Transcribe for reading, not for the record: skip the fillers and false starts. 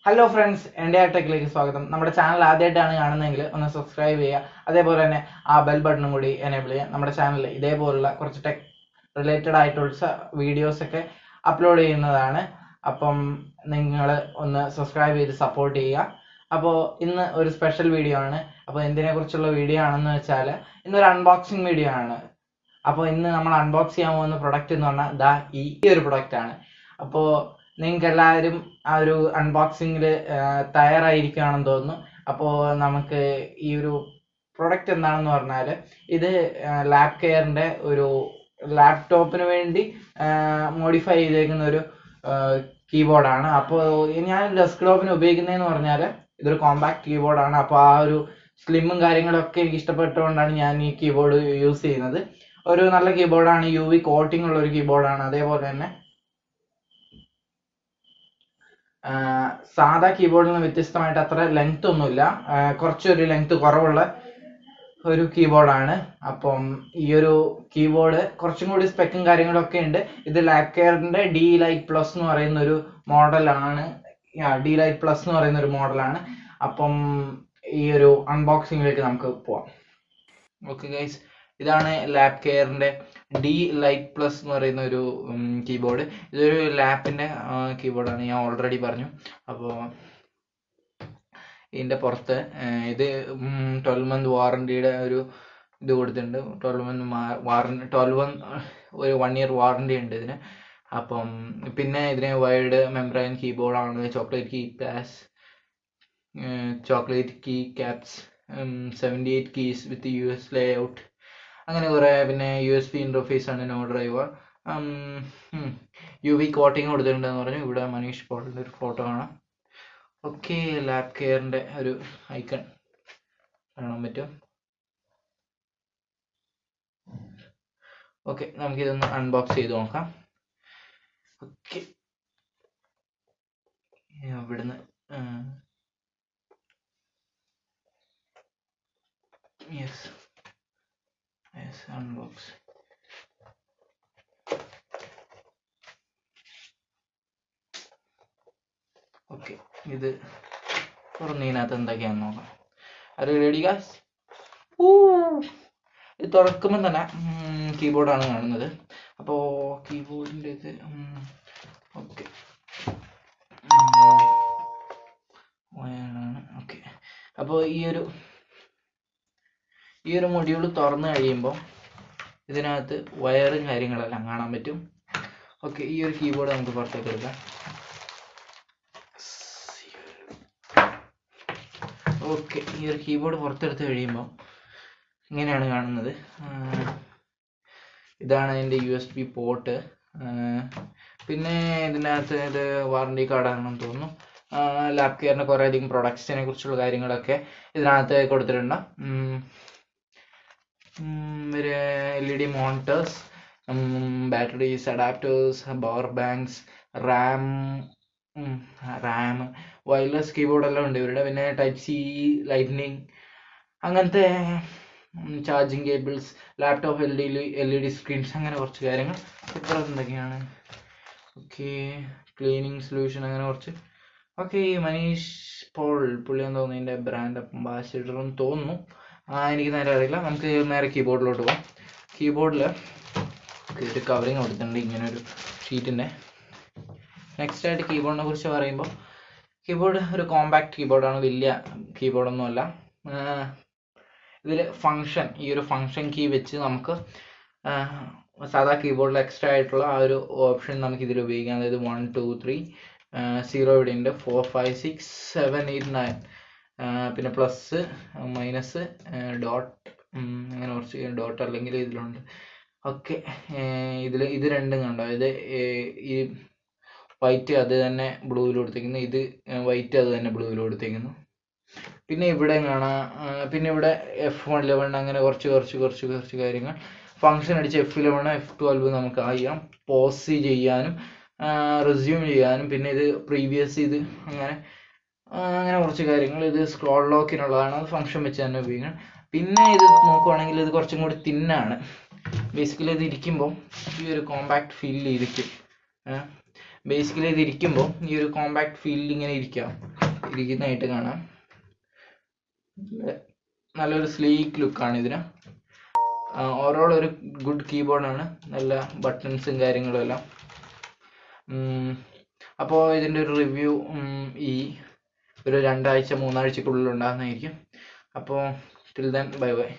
Hello friends, എൻ്റെ ടെക്കിലേക്ക് സ്വാഗതം. നമ്മുടെ ചാനൽ ആദ്യമായിട്ടാണ് കാണുന്നതെങ്കിൽ ഒന്ന് സബ്സ്ക്രൈബ് ചെയ്യുക. അതേപോലെ തന്നെ ആ ബെൽ ബട്ടണും കൂടി എനേബിൾ ചെയ്യുക. നമ്മുടെ ചാനലിൽ ഇതേപോലുള്ള കുറച്ച് ടെക് റിലേറ്റഡ് ആയിട്ടുള്ള വീഡിയോസൊക്കെ അപ്ലോഡ് ചെയ്യുന്നതാണ്. അപ്പം നിങ്ങൾ ഒന്ന് സബ്സ്ക്രൈബ് ചെയ്ത് സപ്പോർട്ട് ചെയ്യുക. അപ്പോൾ ഇന്ന് ഒരു സ്പെഷ്യൽ വീഡിയോ ആണ്. അപ്പോൾ എന്തിനെക്കുറിച്ചുള്ള വീഡിയോ ആണെന്ന് വെച്ചാൽ ഇന്നൊരു അൺബോക്സിങ് വീഡിയോ ആണ്. അപ്പോൾ ഇന്ന് നമ്മൾ അൺബോക്സ് ചെയ്യാൻ പോകുന്ന പ്രൊഡക്റ്റ് എന്ന് പറഞ്ഞാൽ ഈ ഒരു പ്രൊഡക്റ്റ് ആണ്. അപ്പോൾ നിങ്ങൾക്ക് എല്ലാവരും ആ ഒരു അൺബോക്സിങ്ങിൽ തയ്യാറായിരിക്കുകയാണെന്ന് തോന്നുന്നു. അപ്പോൾ നമുക്ക് ഈ ഒരു പ്രൊഡക്റ്റ് എന്താണെന്ന് പറഞ്ഞാൽ ഇത് ലാബ് കെയറിൻ്റെ ഒരു ലാപ്ടോപ്പിന് വേണ്ടി മോഡിഫൈ ചെയ്തേക്കുന്ന ഒരു കീബോർഡാണ്. അപ്പോൾ ഞാൻ ഡെസ്ക്ടോപ്പിന് ഉപയോഗിക്കുന്നതെന്ന് പറഞ്ഞാൽ ഇതൊരു കോമ്പാക്ട് കീബോർഡാണ്. അപ്പോൾ ആ ഒരു സ്ലിമ്മും കാര്യങ്ങളൊക്കെ എനിക്ക് ഇഷ്ടപ്പെട്ടുകൊണ്ടാണ് ഞാൻ ഈ കീബോർഡ് യൂസ് ചെയ്യുന്നത്. ഒരു നല്ല കീബോർഡാണ്, UV കോട്ടിംഗ് ഉള്ള ഒരു കീബോർഡാണ്. അതേപോലെ തന്നെ സാധാ കീബോർഡിൽ നിന്ന് വ്യത്യസ്തമായിട്ട് അത്ര ലെങ്ത് ഒന്നുമില്ല, കുറച്ചൊരു ലെങ്ത് കുറവുള്ള ഒരു കീബോർഡാണ്. അപ്പം ഈ ഒരു കീബോർഡ് കുറച്ചും കൂടി സ്പെക്കും കാര്യങ്ങളൊക്കെ ഉണ്ട്. ഇത് ലാപ്കെയറിന്റെ D-lite പ്ലസ് എന്ന് പറയുന്ന ഒരു മോഡലാണ്. D-lite പ്ലസ് എന്ന് പറയുന്ന ഒരു മോഡലാണ്. അപ്പം ഈ ഒരു അൺബോക്സിങ്ങിലേക്ക് നമുക്ക് പോവാം. ഓക്കെ ഗൈസ്, ഇതാണ് ലാപ്കെയറിന്റെ D-lite പ്ലസ് എന്ന് പറയുന്ന ഒരു കീബോർഡ്. ഇതൊരു ലാപ്പിന്റെ കീബോർഡാണ്, ഞാൻ ഓൾറെഡി പറഞ്ഞു. അപ്പോൾ ഇതിന്റെ പുറത്ത് ഇത് 12 month വാറണ്ടിയുടെ ഒരു ഇത് കൊടുത്തിട്ടുണ്ട്. 12 month വാറണ്ടി, 1 year വാറണ്ടി ഉണ്ട് ഇതിന്. അപ്പം പിന്നെ ഇതിന് വൈഡ് മെംബ്രെയിൻ കീബോർഡാണ്. Chocolate key caps, 78 keys with US layout, അങ്ങനെ കുറേ. പിന്നെ USB ഇന്റർഫേസ് ആണ്, നോ ഡ്രൈവർ. UV കോട്ടിങ് കൊടുത്തിട്ടുണ്ടെന്ന് പറഞ്ഞു. ഇവിടെ മനീഷ് പോളിന്റെ ഒരു ഫോട്ടോ കാണാം. ഓക്കെ, ലാബ് കെയറിന്റെ ഒരു ഐക്കൺ കാണാൻ പറ്റും. ഓക്കെ, നമുക്കിതൊന്ന് അൺബോക്സ് ചെയ്ത് നോക്കാം. ഓക്കെ, ഇവിടുന്ന് യെസ് അൺബോക്സ്. ഓക്കെ, ഇത് തുറന്നതിനകത്ത് എന്തൊക്കെയാണെന്ന് നോക്കാം. അത് റെഡി ഗായ്സ്? ഇത് തുറക്കുമ്പോൾ തന്നെ കീബോർഡാണ് കാണുന്നത്. അപ്പോൾ കീബോർഡിൻ്റെ ഇത് ഓക്കെ വയറാണ്. ഓക്കെ, അപ്പോൾ ഈ ഒരു മൊഡ്യൂൾ തുറന്നു കഴിയുമ്പോൾ ഇതിനകത്ത് വയറും കാര്യങ്ങളെല്ലാം കാണാൻ പറ്റും. ഓക്കെ, ഈ ഒരു കീബോർഡ് നമുക്ക് പുറത്തേക്ക് എടുക്കാം. ഓക്കെ, ഈ ഒരു കീബോർഡ് പുറത്തെടുത്ത് കഴിയുമ്പോൾ ഇങ്ങനെയാണ് കാണുന്നത്. ഇതാണ് അതിൻ്റെ USB പോർട്ട്. പിന്നെ ഇതിനകത്ത് ഇത് വാറണ്ടി കാർഡാണെന്ന് തോന്നുന്നു. ലാബ് കെയറിൻ്റെ കുറേ അധികം പ്രൊഡക്ട്സിനെ കുറിച്ചുള്ള കാര്യങ്ങളൊക്കെ ഇതിനകത്ത് കൊടുത്തിട്ടുണ്ട്. ഒരു LED monitors, batteries, adapters, power banks, Ram, wireless keyboard എല്ലാം ഉണ്ട് ഇവരുടെ. പിന്നെ Type-C, ലൈറ്റ്നിങ്, അങ്ങനത്തെ charging cables, laptop LED screens, അങ്ങനെ കുറച്ച് കാര്യങ്ങൾ. ഇപ്പോൾ എന്തൊക്കെയാണ്? ഓക്കെ, ക്ലീനിങ് സൊല്യൂഷൻ, അങ്ങനെ കുറച്ച്. ഓക്കെ, മനീഷ് പുള്ളിയെന്ന് തോന്നുന്നു ഇതിൻ്റെ ബ്രാൻഡ് അംബാസിഡർ എന്ന് തോന്നുന്നു. എനിക്ക് നേരെ അറിയില്ല. നമുക്ക് നേരെ കീബോർഡിലോട്ട് പോകാം. കീബോർഡിൽ ഒരു കവറിങ് കൊടുത്തിട്ടുണ്ട്, ഇങ്ങനെ ഒരു ഷീറ്റിൻ്റെ. നെക്സ്റ്റ് ആയിട്ട് കീബോർഡിനെ കുറിച്ച് പറയുമ്പോൾ, കീബോർഡ് ഒരു കോമ്പാക്ട് കീബോർഡാണ്, വലിയ കീബോർഡൊന്നുമല്ല. ഇതിൽ ഈ ഒരു ഫങ്ഷൻ കീ വെച്ച് നമുക്ക് സാധാ കീബോർഡിൽ എക്സ്ട്രാ ആയിട്ടുള്ള ആ ഒരു ഓപ്ഷൻ നമുക്ക് ഇതിൽ ഉപയോഗിക്കാം. അതായത് 1 2 3 0 ഇവിടെ ഉണ്ട്, 4 5 6 7 8 9, പിന്നെ പ്ലസ് മൈനസ് ഡോട്ട്, അങ്ങനെ കുറച്ച് ഡോട്ട് അല്ലെങ്കിൽ ഇതിലുണ്ട്. ഓക്കെ, ഇത് രണ്ടും കണ്ടോ? ഇത് ഈ വൈറ്റ് അത് തന്നെ ബ്ലൂവിൽ കൊടുത്തേക്കുന്നു, ഇത് വൈറ്റ് അത് തന്നെ ബ്ലൂവിൽ കൊടുത്തേക്കുന്നു. പിന്നെ ഇവിടെ കാണാം, പിന്നെ ഇവിടെ F1 11 അങ്ങനെ കുറച്ച് കാര്യങ്ങൾ. ഫങ്ഷൻ അടിച്ച് F11 F12 നമുക്ക് ചെയ്യാം. പോസ് ചെയ്യാനും റെസ്യൂം ചെയ്യാനും. പിന്നെ ഇത് പ്രീവിയസ്, ഇത് അങ്ങനെ കുറച്ച് കാര്യങ്ങൾ. ഇത് സ്ക്രോൾ ലോക്കിനുള്ളതാണ്, അത് ഫങ്ഷൻ വെച്ച് തന്നെ ഉപയോഗിക്കണം. പിന്നെ ഇത് നോക്കുവാണെങ്കിൽ ഇത് കുറച്ചും കൂടി തിന്നാണ്. ബേസിക്കലി ഇത് ഇരിക്കുമ്പോൾ ഈ ഒരു കോമ്പാക്ട് ഫീലിൽ ഇരിക്കും. ബേസിക്കലി ഇത് ഇരിക്കുമ്പോൾ ഈ ഒരു കോമ്പാക്ട് ഫീലിൽ ഇങ്ങനെ ഇരിക്കാം. ഇരിക്കുന്നതായിട്ട് കാണാം. നല്ലൊരു സ്ലീക്ക് ലുക്കാണ് ഇതിന്. ഓവറോൾ ഒരു ഗുഡ് കീബോർഡാണ്, നല്ല ബട്ടൺസും കാര്യങ്ങളും എല്ലാം. അപ്പോൾ ഇതിൻ്റെ ഒരു റിവ്യൂ ഈ ഒരു 2-3 ആഴ്ചക്കുള്ളിൽ ഉണ്ടാകുന്നതായിരിക്കും. അപ്പോൾ ടിൽ ദെൻ ബൈ ബൈ.